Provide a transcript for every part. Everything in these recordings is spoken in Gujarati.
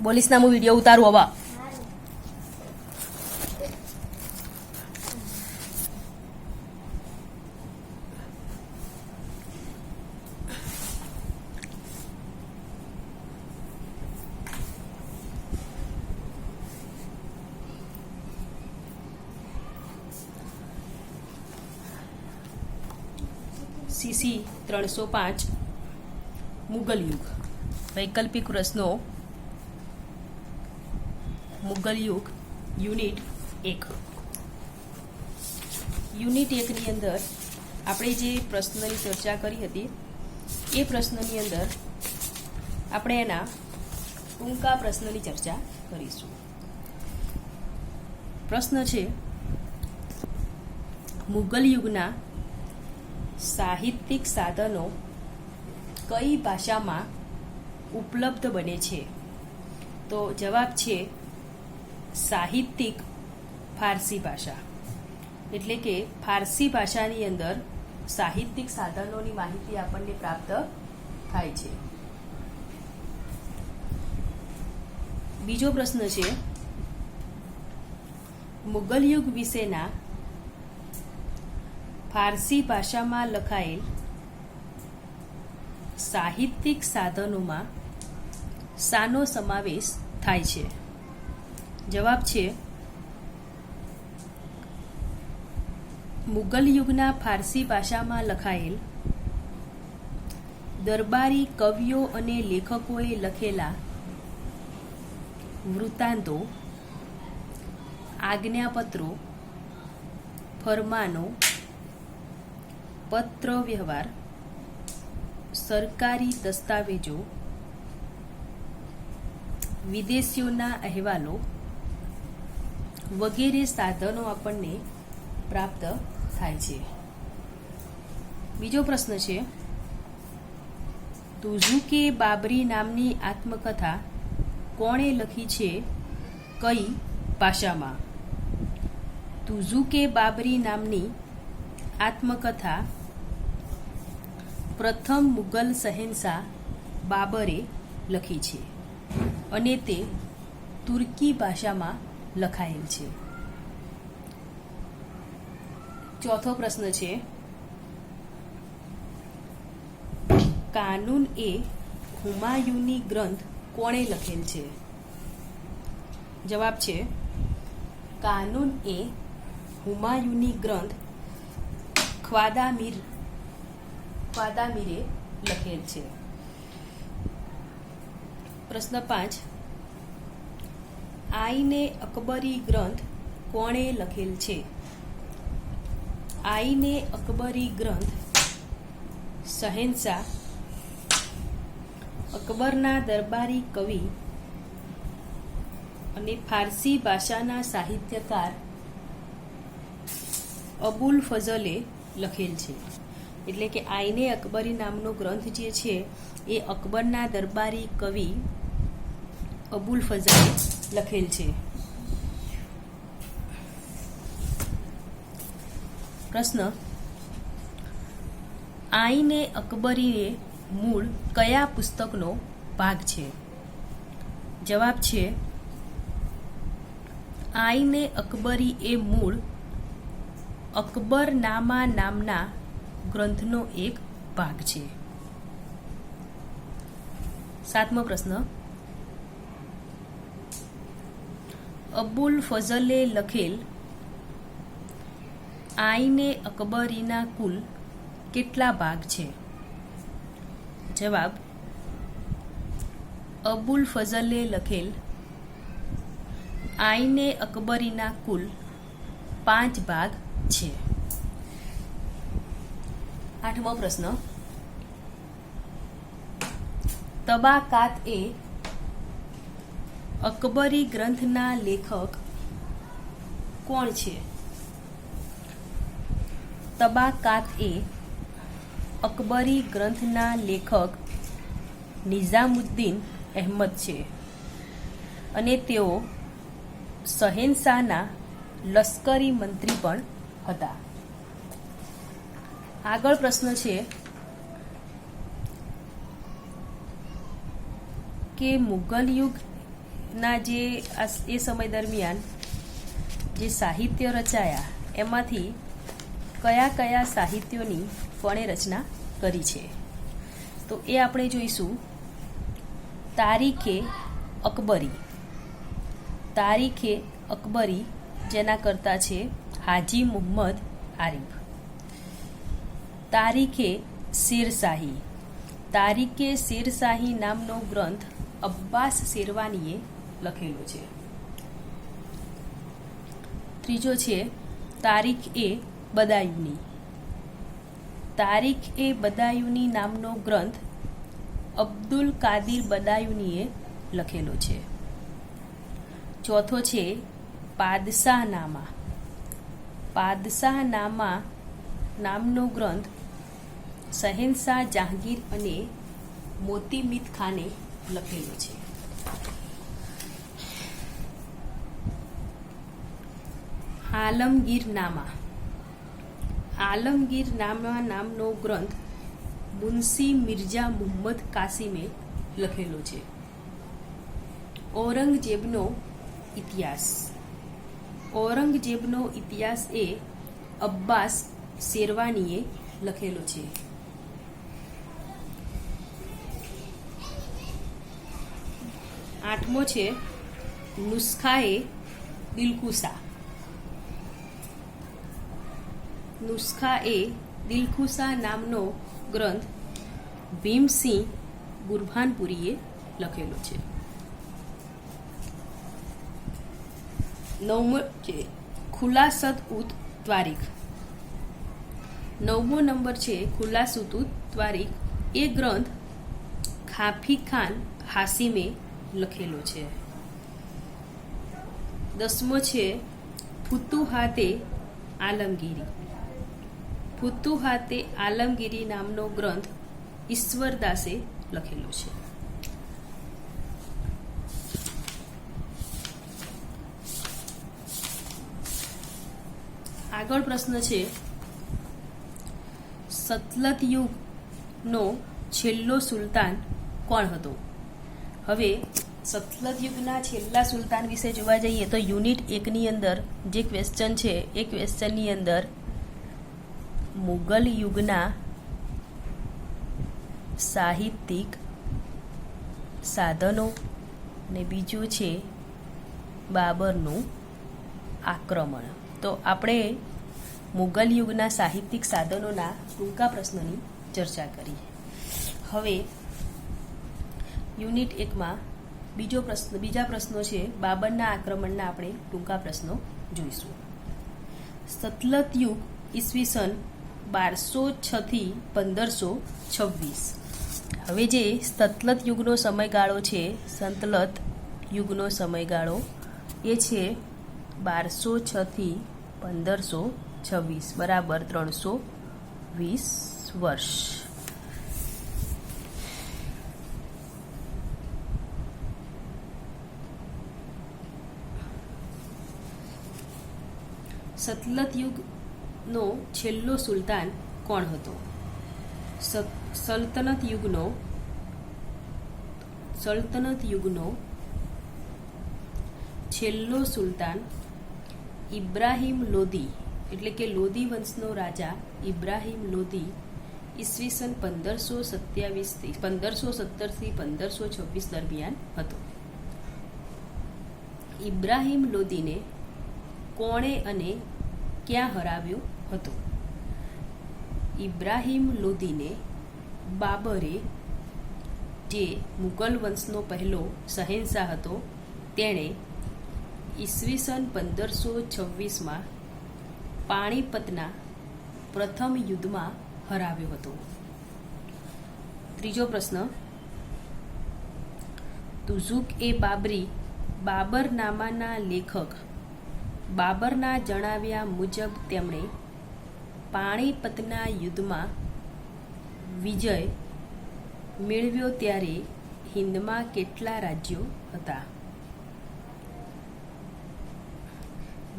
બોલીશ ના હું વિડીયો ઉતારું હવે. CC 305 મુગલ યુગ. વૈકલ્પિક પ્રશ્નો. મુગલ યુગ યુનિટ 1. યુનિટ 1 ની અંદર આપણે જે પ્રશ્નની ચર્ચા કરી હતી એ પ્રશ્નની અંદર આપણે એના ટૂંકા પ્રશ્નની ચર્ચા કરીશું. પ્રશ્ન છે, મુગલ યુગના સાહિત્યિક સાધનો કઈ ભાષામાં ઉપલબ્ધ બને છે? તો જવાબ છે સાહિત્યિક ફારસી ભાષા. એટલે કે ફારસી ભાષાની અંદર સાહિત્યિક સાધનોની માહિતી આપણને પ્રાપ્ત થાય છે. બીજો પ્રશ્ન છે, મુગલ યુગ વિશેના ફારસી ભાષામાં લખાયેલ સાહિત્યિક સાધનોમાં શાનો સમાવેશ થાય છે? જવાબ છે મુગલ યુગના ફારસી ભાષામાં લખાયેલ દરબારી કવિઓ અને લેખકોએ લખેલા વૃત્તાંતો, આજ્ઞાપત્રો, ફરમાનો, પત્ર વ્યવહાર, સરકારી દસ્તાવેજો, વિદેશીઓના અહેવાલો વગેરે સાધનો આપણને પ્રાપ્ત થાય છે. બીજો પ્રશ્ન છે, તુઝુકે બાબરી નામની આત્મકથા કોણે લખી છે? કઈ ભાષામાં? તુઝુકે બાબરી નામની આત્મકથા પ્રથમ મુગલ શહેનશાહ બાબરે લખી છે અને તે તુર્કી ભાષામાં લખાયેલ છે. ચોથો પ્રશ્ન છે, કાનૂન એ હુમાયુની ગ્રંથ કોણે લખેલ છે? જવાબ છે કાનૂન એ હુમાયુની ગ્રંથ ખ્વાદામીરે લખેલ છે. પ્રશ્ન 5, આઈને અકબરી ગ્રંથ કોણે લખેલ છે? આઈને અકબરી ગ્રંથ શહેનશાહ અકબરના દરબારી કવિ અને ફારસી ભાષાના સાહિત્યકાર અબુલ ફઝલે લખેલ છે. એટલે કે આઈને અકબરી નામનો ગ્રંથ જે છે એ અકબરના દરબારી કવિ અબુલ ફઝલે લખેલ છે. પ્રશ્ન, આઈને અકબરી એ મૂળ કયા પુસ્તકનો ભાગ છે? જવાબ છે આઈને અકબરી એ મૂળ અકબરનામા નામના ગ્રંથનો એક ભાગ છે. 7મો પ્રશ્ન, અબુલ ફઝલે લખેલ આઈને અકબરીના કુલ કેટલા ભાગ છે? જવાબ, અબુલ ફઝલે લખેલ આઈને અકબરીના કુલ 5 ભાગ છે. 8મો પ્રશ્ન, તબાકાત એ અકબરી ગ્રંથના લેખક કોણ છે? તબાકાત એ અકબરી ગ્રંથના લેખક નિઝામુદ્દીન અહેમદ છે અને તેઓ શહેનશાહના લશ્કરી મંત્રી પણ હતા. આગળ પ્રશ્ન છે કે મુગલ યુગ ના જે એ સમય દરમિયાન જે સાહિત્ય રચાયા એમાંથી કયા કયા સાહિત્યોની કોણે રચના કરી છે, તો એ આપણે જોઈશું. તારીખે અકબરી. તારીખે અકબરી જેના કરતા છે હાજી મુહમ્મદ આરિફ. તારીખે શેરશાહી. તારીખે શેરશાહી નામનો ગ્રંથ અબ્બાસ શેરવાનીએ લખેલો છે. ત્રીજો છે તારીખ એ બદાયુની. તારીખ એ બદાયુની નામનો ગ્રંથ અબ્દુલ કાદિર બદાયુનીએ લખેલો છે. ચોથો છે પાદશાહનામા. પાદશાહનામા નામનો ગ્રંથ શહેનશાહ જહાંગીર અને મોતીમીત ખાને લખેલો છે. આલમગીરનામા. આલમગીરનામા નામનો ગ્રંથ મુનશી મિર્ઝા મુહમ્મદ કાસિમે લખેલો છે. ઔરંગઝેબનો ઇતિહાસ. ઔરંગઝેબનો ઇતિહાસ એ અબ્બાસ શેરવાનીએ લખેલો છે. આઠમો છે નુસ્ખાએ દિલખુશા. નુસ્ખાએ દિલખુશા નામનો ગ્રંથ ભીમસિંહ બુરહાનપુરીએ લખેલો છે. નવમો છે ખુલાસત ઉત ત્વારીખ. નવમો નંબર છે ખુલાસત ઉત ત્વારીખ. એ ગ્રંથ ખાફી ખાન હાસિમે લખેલો છે. દસમો છે ફુતુહાતે આલમગીરી. ફુતુહાતે આલમગીરી નામનો ગ્રંથ ઈશ્વરદાસે લખેલો છે. આગળ પ્રશ્ન છે સતલત યુગનો છેલ્લો સુલતાન કોણ હતો? હવે સતલત યુગના છેલ્લા સુલતાન વિશે જોવા જઈએ તો યુનિટ 1ની અંદર જે ક્વેશ્ચન છે એ ક્વેશ્ચનની અંદર મુગલ યુગના સાહિત્યિક સાધનો ને બીજું છે બાબરનું આક્રમણ. તો આપણે મુગલ યુગના સાહિત્યિક સાધનોના ટૂંકા પ્રશ્નોની ચર્ચા કરી. હવે યુનિટ 1માં બીજા પ્રશ્નો છે બાબરના આક્રમણના આપણે ટૂંકા પ્રશ્નો જોઈશું. સતલત યુગ ઈસવીસન 1206 થી 1526. હવે જે સતલત યુગનો સમયગાળો છે, સતલત યુગનો સમયગાળો એ છે 1206 થી 1526 બરાબર 320 વર્ષ. સતલત યુગનો છેલ્લો સુલતાન કોણ હતો? સલ્તનત યુગનો છેલ્લો સુલતાન ઇબ્રાહિમ લોદી એટલે કે લોદી વંશનો રાજા ઇબ્રાહિમ લોદી ઈસવીસન 1517 થી 1526 દરમિયાન હતો. ઇબ્રાહિમ લોદીને કોણે અને ક્યાં હરાવ્યો હતો? ઇબ્રાહિમ લોદીને બાબરે, જે મુગલ વંશનો પહેલો શહેનશાહ હતો, તેણે ઈસવીસન 1526માં પાણીપતના પ્રથમ યુદ્ધમાં હરાવ્યો હતો. ત્રીજો પ્રશ્ન તુઝુક એ બાબરી બાબરનામાના લેખક બાબરના જણાવ્યા મુજબ તેમણે પાણીપતના યુદ્ધમાં વિજય મેળવ્યો ત્યારે હિંદમાં કેટલા રાજ્યો હતા?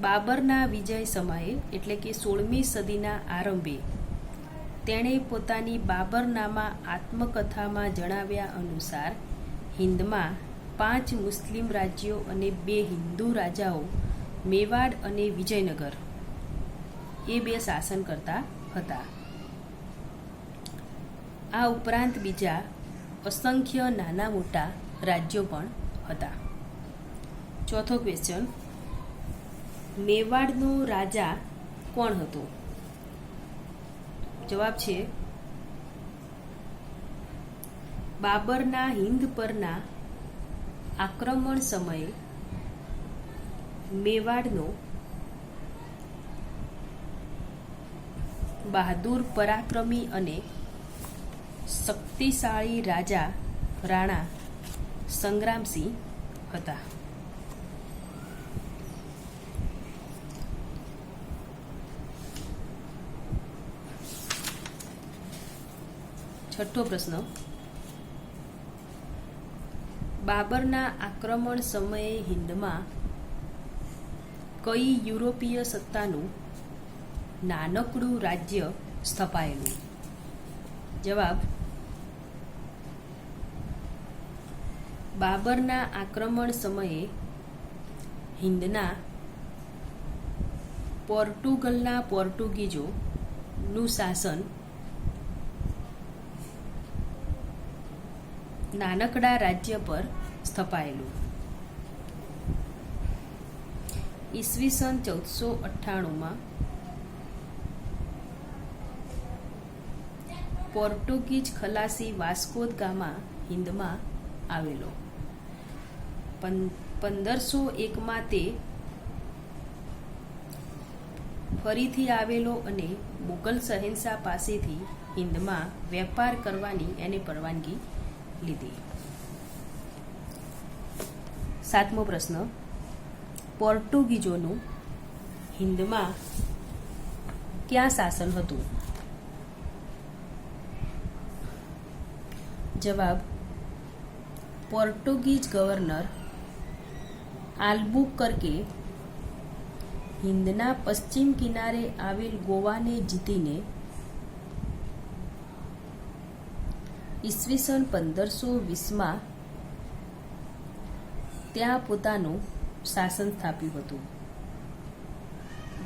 બાબરના વિજય સમયે એટલે કે 16મી સદીના આરંભે તેણે પોતાની બાબરનામા આત્મકથામાં જણાવ્યા અનુસાર હિંદમાં 5 મુસ્લિમ રાજ્યો અને 2 હિન્દુ રાજાઓ મેવાડ અને વિજયનગર એ 2 શાસન કરતા હતા. આ ઉપરાંત બીજા અસંખ્ય નાના મોટા રાજ્યો પણ હતા. ચોથો ક્વેશ્ચન, મેવાડનો રાજા કોણ હતો? જવાબ છે બાબરના હિંદ પરના આક્રમણ સમયે મેવાડનો બહાદુર, પરાક્રમી અને શક્તિશાળી રાજા રાણા સંગ્રામસિંહ હતા. છઠ્ઠો પ્રશ્ન, બાબરના આક્રમણ સમયે હિંદમાં કઈ યુરોપીય સત્તાનું નાનકડું રાજ્ય સ્થપાયેલું? જવાબ, બાબરના આક્રમણ સમયે હિંદના પોર્ટુગલના પોર્ટુગીઝોનું શાસન નાનકડા રાજ્ય પર સ્થપાયેલું. ઈસવીસન 1498માં પોર્ટુગીઝ ખલાસી વાસ્કો દ ગામા હિંદમાં આવેલો. 1501માં તે ફરીથી આવેલો અને મુગલ શહેનશાહ પાસેથી હિંદમાં વેપાર કરવાની એને પરવાનગી લીધી. સાતમો પ્રશ્ન, પોર્ટુગીઝોનું હિંદમાં ક્યાં શાસન હતું? જવાબ, પોર્ટુગીઝ ગવર્નર આલ્બુકર્કે હિંદના પશ્ચિમ કિનારે આવેલ ગોવાને જીતીને ઈસવીસન 1520માં ત્યાં પોતાનું શાસન સ્થાપ્યું હતું.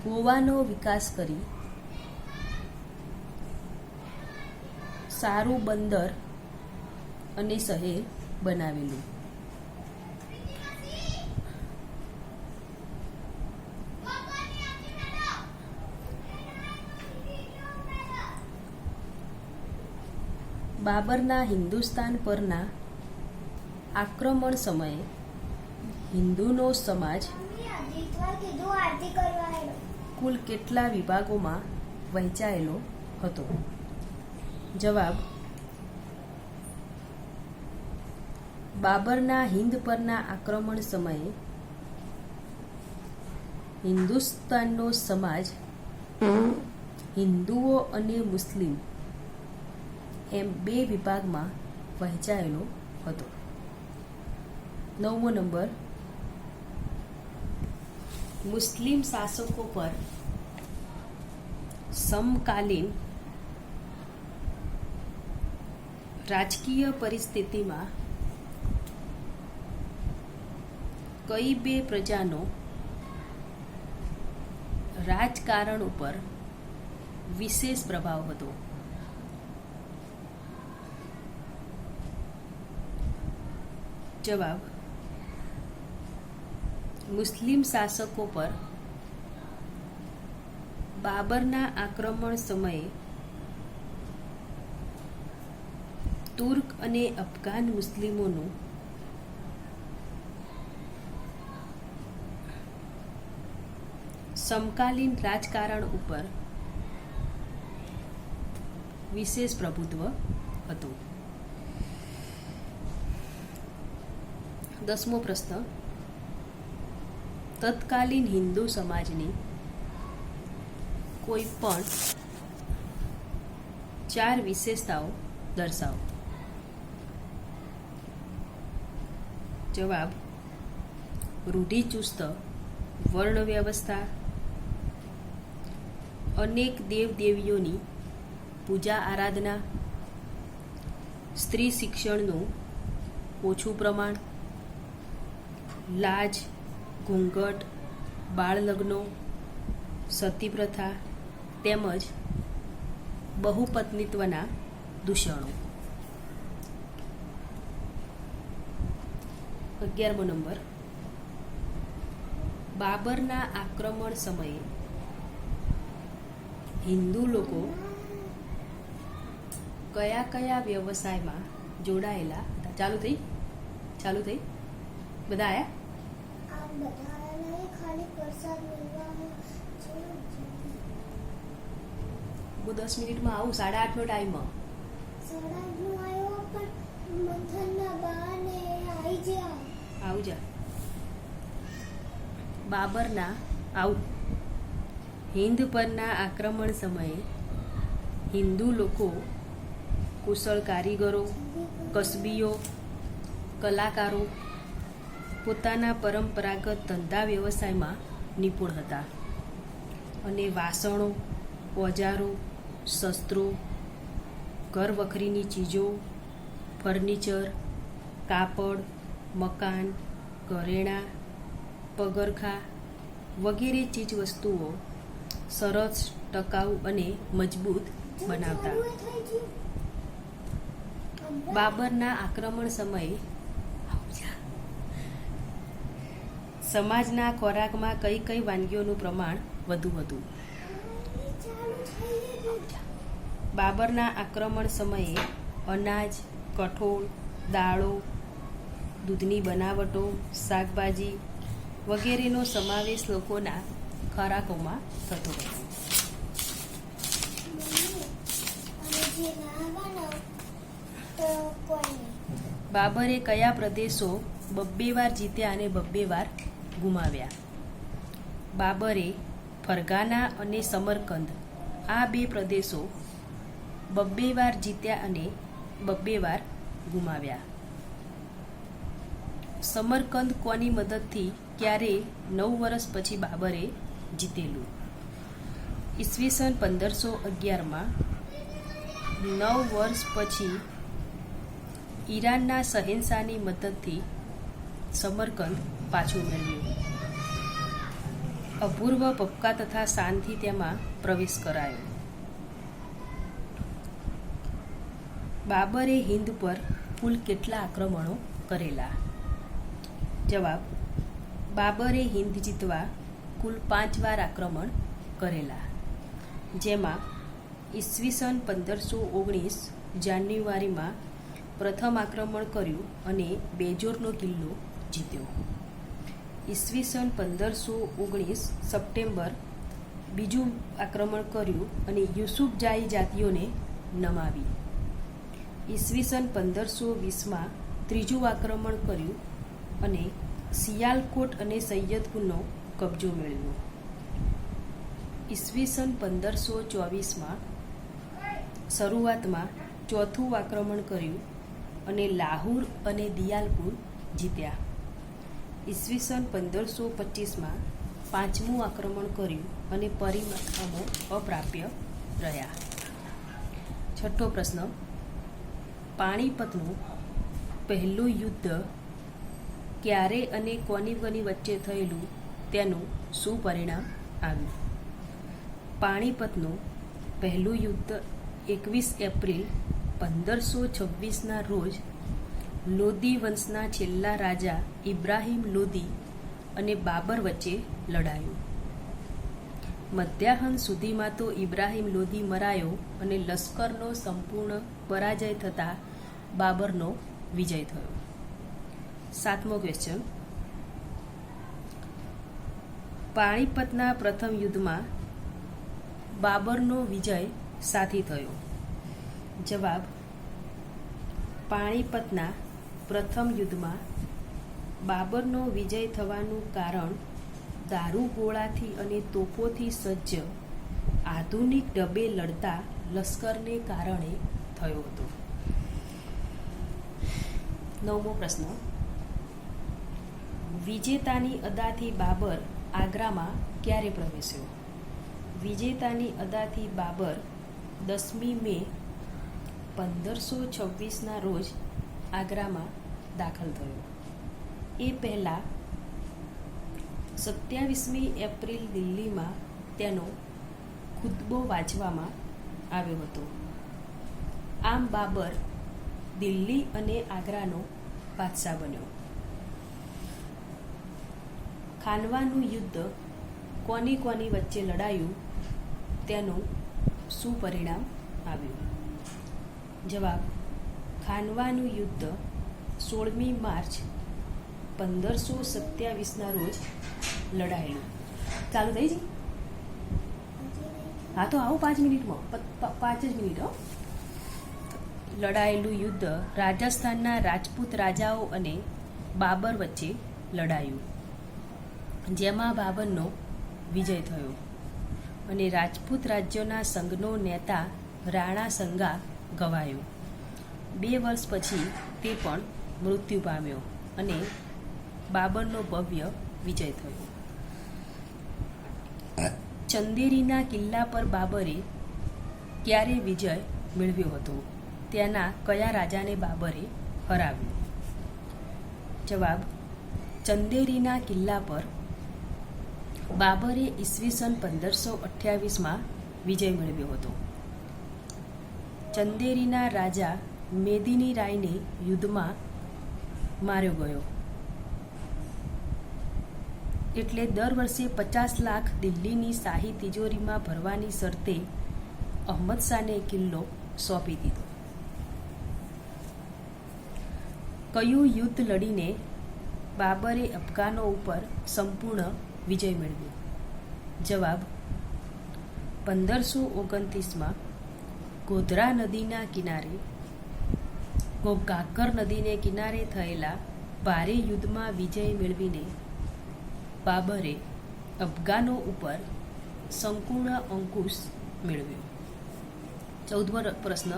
ગોવાનો વિકાસ કરી સારું બંદર અને શહેર બનાવેલું. બાબરના હિન્દુસ્તાન પરના આક્રમણ સમયે હિન્દુનો સમાજ કુલ કેટલા વિભાગોમાં વહેંચાયેલો હતો? જવાબ, બાબરના હિંદ પરના આક્રમણ સમયે હિન્દુસ્તાનનો સમાજ હિન્દુઓ અને મુસ્લિમ એમ 2 વિભાગમાં વહેંચાયેલો હતો. 9મો નંબર, મુસ્લિમ શાસકો પર સમકાલીન રાજકીય પરિસ્થિતિમાં કઈ 2 પ્રજાનો રાજકારણ ઉપર વિશેષ પ્રભાવ હતો? જવાબ, મુસ્લિમ શાસકો પર બાબરના આક્રમણ સમયે તુર્ક અને અફઘાન મુસ્લિમોનું સમકાલીન રાજકારણ ઉપર વિશેષ પ્રભુત્વ હતું. 10મો પ્રશ્ન, તત્કાલીન હિન્દુ સમાજની કોઈ પણ 4 વિશેષતાઓ દર્શાવો. જવાબ, રૂઢિચુસ્ત વર્ણ વ્યવસ્થા, અનેક દેવદેવીઓની પૂજા આરાધના, સ્ત્રી શિક્ષણનું ઓછું પ્રમાણ, લાજ, ઘૂંઘટ, બાળલગ્નો, સતી પ્રથા તેમજ બહુપત્નીત્વના દૂષણો. 11મો નંબર, બાબરના આક્રમણ સમયે હિન્દુ લોકો કયા કયા વ્યવસાયમાં જોડાયેલા હતા? ચાલુ થઈ બધા આયા? હું 10 મિનિટમાં આવું, 8:30નો ટાઈમ. આવું જા. બાબરના હિંદ પરના આક્રમણ સમયે હિન્દુ લોકો કુશળ કારીગરો, કસબીઓ, કલાકારો પોતાના પરંપરાગત ધંધા વ્યવસાયમાં નિપુણ હતા અને વાસણો, ઓજારો, શસ્ત્રો, ઘર વખરીની ચીજો, ફર્નિચર, કાપડ, મકાન, ઘરેણાં, પગરખાં વગેરે ચીજ વસ્તુઓ સરસ, ટકાઉ અને મજબૂત બનાવતા. બાબરના આક્રમણ સમયે સમાજના ખોરાકમાં કઈ કઈ વાનગીઓનું પ્રમાણ વધુ હતું? બાબરના આક્રમણ સમયે અનાજ, કઠોળ, દાળો, દૂધની બનાવટો, શાકભાજી વગેરેનો સમાવેશ લોકોના ખોરાકોમાં થતો હતો. બાબરે કયા પ્રદેશો 2 વાર જીત્યા અને 2 વાર ગુમાવ્યા? બાબરે ફરગાના અને સમરકંદ આ 2 પ્રદેશો 2 વાર જીત્યા અને 2 વાર ગુમાવ્યા. સમરકંદ કોની મદદથી ક્યારે 9 વર્ષ પછી બાબરે જીતેલું? ઈસવીસન 1511માં 9 વર્ષ પછી ઈરાનના શહેનશાહની મદદથી સમરકંદ પાછું મેળવ્યું. અપૂર્વ પક્કા તથા શાનથી તેમાં પ્રવેશ કરાયો. બાબરે હિંદ પર કુલ કેટલા આક્રમણો કરેલા? જવાબ: બાબરે હિંદ જીતવા કુલ 5 વાર આક્રમણ કરેલા, જેમાં ઈસવીસન 1519 જાન્યુઆરીમાં પ્રથમ આક્રમણ કર્યું અને બેજોરનો કિલ્લો જીત્યો. ઈસવીસન 1519 સપ્ટેમ્બર બીજું આક્રમણ કર્યું અને યુસુફજાઈ જાતિઓને નમાવી. ઈસવીસન 1520માં ત્રીજું આક્રમણ કર્યું અને સિયાલકોટ અને સૈયદપુરનો કબજો મેળવ્યો. ઈસવીસન 1524માં શરૂઆતમાં ચોથું આક્રમણ કર્યું અને લાહોર અને દિયાલપુર જીત્યા. ઈસવીસન 1525માં પાંચમું આક્રમણ કર્યું અને પરિણામો અપ્રાપ્ય રહ્યા. છઠ્ઠો પ્રશ્ન, પાણીપતનું પહેલું યુદ્ધ ક્યારે અને કોની વચ્ચે થયેલું તેનું શું પરિણામ આવ્યું? પાણીપતનું પહેલું યુદ્ધ 21 એપ્રિલ 1526ના રોજ લોદી વંશના છેલ્લા રાજા ઇબ્રાહિમ લોદી અને બાબર વચ્ચે લડાયું. મધ્યાહન સુધીમાં તો ઇબ્રાહિમ લોદી મરાયો અને લશ્કરનો સંપૂર્ણ પરાજય થતાં બાબરનો વિજય થયો. 7મો ક્વેશ્ચન, પાણીપતના પ્રથમ યુદ્ધમાં બાબરનો વિજય સાથી થયો? જવાબ: પાણીપતના પ્રથમ યુદ્ધમાં બાબરનો વિજય થવાનું કારણ દારૂગોળાથી અને તોપોથી સજ્જ આધુનિક ઢબે લડતા લશ્કરને કારણે થયો હતો. 9મો પ્રશ્ન, વિજેતાની અદાથી બાબર આગ્રામાં ક્યારે પ્રવેશ્યો? વિજેતાની અદાથી બાબર 10મી મે 1526ના રોજ આગ્રામાં દાખલ થયો. એ પહેલાં 27મી એપ્રિલ દિલ્હીમાં તેનો ખુતબો વાંચવામાં આવ્યો હતો. આમ બાબર દિલ્હી અને આગ્રાનો બાદશાહ બન્યો. ખાનવાનું યુદ્ધ કોની કોની વચ્ચે લડાયું તેનું શું પરિણામ આવ્યું? જવાબ: ખાનવાનું યુદ્ધ 16મી માર્ચ 1527ના રોજ લડાયેલું. ચાલુ થઈ જી? હા તો આવું 5 મિનિટમાં, 5 જ મિનિટ. લડાયેલું યુદ્ધ રાજસ્થાનના રાજપૂત રાજાઓ અને બાબર વચ્ચે લડાયું, જેમાં બાબરનો વિજય થયો અને રાજપૂત રાજ્યોના સંઘનો નેતા રાણા સંગા ગવાયો. 2 વર્ષ પછી તે પણ મૃત્યુ પામ્યો અને બાબરનો ભવ્ય વિજય થયો. ચંદેરીના કિલ્લા પર બાબરે ક્યારે વિજય મેળવ્યો હતો? તેના કયા રાજાને બાબરે હરાવ્યો? જવાબ: ચંદેરીના કિલ્લા પર બાબરે ઈસવીસન 1528માં વિજય મેળવ્યો હતો. ચંદેરીના રાજા મેદિની રાયને યુદ્ધમાં માર્યો ગયો, એટલે દર વર્ષે 50 લાખ દિલ્હીની શાહી તિજોરીમાં ભરવાની શરતે અહમદ શાહને કિલ્લો સોંપી દીધો. કયું યુદ્ધ લડીને બાબરે અફઘાનો ઉપર સંપૂર્ણ વિજય મેળવ્યો? જવાબ: 1529માં ગોધરા નદીના કિનારે ઘાઘર નદીને કિનારે થયેલા ભારે યુદ્ધમાં વિજય મેળવીને બાબરે અફઘાનો ઉપર સંપૂર્ણ અંકુશ મેળવ્યો. 14મો પ્રશ્ન: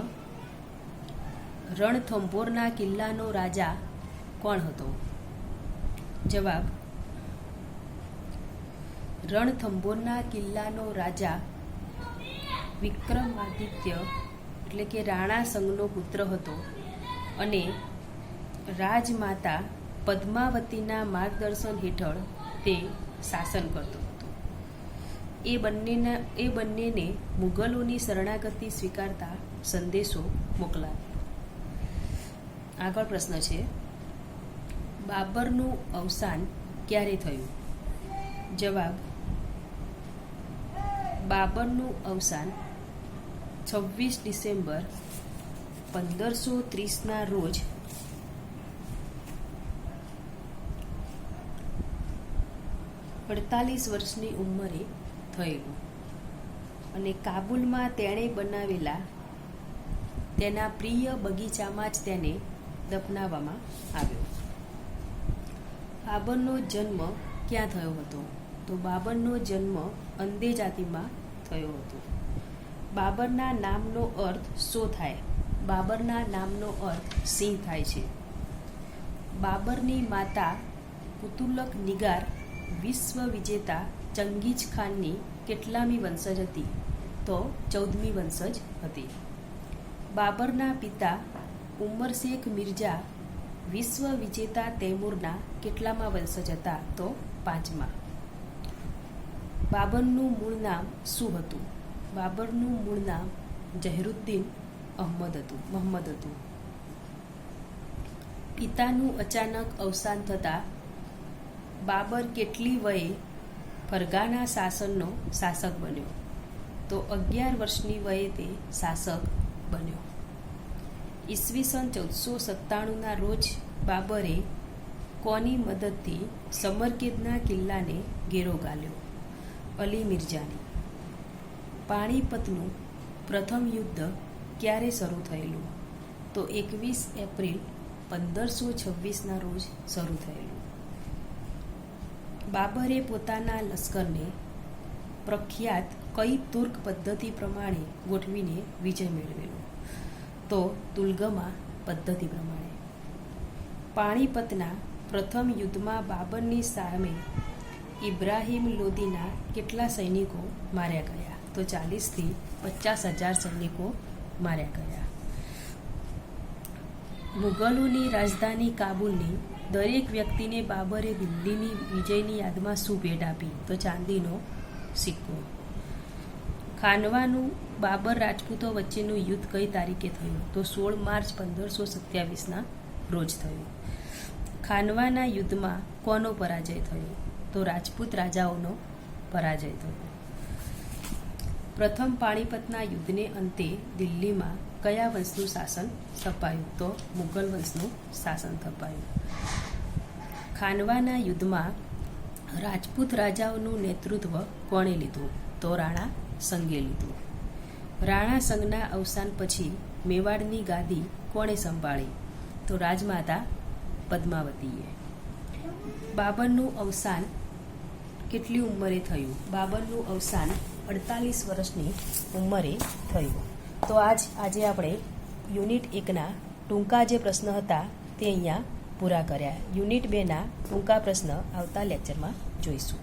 રણથંભોરના કિલ્લાનો રાજા કોણ હતો? જવાબ: રણથંભોરના કિલ્લાનો રાજા વિક્રમાદિત્ય એટલે કે રાણા સંગનો પુત્ર હતો અને રાજમાતા પદ્માવતીના માર્ગદર્શન હેઠળ તે શાસન કરતો હતો. એ બંનેને મુગલોની શરણાગતિ સ્વીકારતા સંદેશો મોકલાવ્યો. આગળ પ્રશ્ન છે: બાબરનું અવસાન ક્યારે થયું? જવાબ: બાબરનું અવસાન 26 ડિસેમ્બર 1530ના રોજ 48 વર્ષની ઉંમરે થયેલું અને કાબુલમાં તેણે બનાવેલા તેના પ્રિય બગીચામાં જ તેને દફનાવવામાં આવ્યો. બાબરનો જન્મ ક્યાં થયો હતો? તો બાબરનો જન્મ અંદેજાતીમાં થયો હતો. બાબરના નામનો અર્થ શું થાય? બાબરના નામનો અર્થ સિંહ થાય છે. બાબરની માતા કુતુલક નિગાર વિશ્વ વિજેતા ચંગીઝ ખાનની કેટલામી વંશજ હતી? તો 14મી વંશજ હતી. બાબરના પિતા ઉમર શેખ મિર્ઝા વિશ્વ વિજેતા તૈમૂરના કેટલામાં વંશજ હતા? તો 5મા. બાબરનું મૂળ નામ શું હતું? બાબરનું મૂળ નામ ઝહીરુદ્દીન મોહમ્મદ હતું. પિતાનું અચાનક અવસાન થતાં બાબર કેટલી વયે ફરગાના શાસનનો શાસક બન્યો? તો 11 વર્ષની વયે તે શાસક બન્યો. ઈસવીસન 1497ના રોજ બાબરે કોની મદદથી સમરકેદના કિલ્લાને ઘેરો ઘાલ્યો? અલી મિર્ઝાની. પાણીપતનું પ્રથમ યુદ્ધ ક્યારે શરૂ થયેલું? તો 21 એપ્રિલ 1526ના રોજ શરૂ થયેલું. બાબરે પોતાના લશ્કરને પ્રખ્યાત કઈ તુર્ક પદ્ધતિ પ્રમાણે ગોઠવીને વિજય મેળવેલો? તો તુલગમા પદ્ધતિ પ્રમાણે. પાણીપતના પ્રથમ યુદ્ધમાં બાબરની સામે ઇબ્રાહિમ લોદીના કેટલા સૈનિકો માર્યા ગયા? તો 40,000થી 50,000 સૈનિકો માર્યા ગયા. મુગલોની રાજધાની કાબુલની દરેક વ્યક્તિને બાબરે દિલ્હીની વિજયની યાદમાં શું ભેટ આપી? તો ચાંદીનો સિક્કો. ખાનવાનું બાબર રાજપૂતો વચ્ચેનું યુદ્ધ કઈ તારીખે થયું? તો 16 માર્ચ 1527ના રોજ થયું. ખાનવાના યુદ્ધમાં કોનો પરાજય થયો? તો રાજપૂત રાજાઓનો પરાજય થયો. પ્રથમ પાણીપતના યુદ્ધને અંતે દિલ્હીમાં કયા વંશનું શાસન સ્થપાયું? તો મુઘલ વંશનું શાસન સ્થપાયું. ખાનવાના યુદ્ધમાં રાજપૂત રાજાઓનું નેતૃત્વ કોણે લીધું? તો રાણા સંગે લીધું. રાણા સંઘના અવસાન પછી મેવાડની ગાદી કોણે સંભાળી? તો રાજમાતા પદ્માવતીએ. બાબરનું અવસાન કેટલી ઉંમરે થયું? બાબરનું અવસાન 48 વર્ષની ઉંમરે થયું. તો આજે આપણે યુનિટ 1ના ટૂંકા જે પ્રશ્ન હતા તે અહીંયા પૂરા કર્યા. યુનિટ 2ના ટૂંકા પ્રશ્ન આવતા લેક્ચરમાં જોઈશું.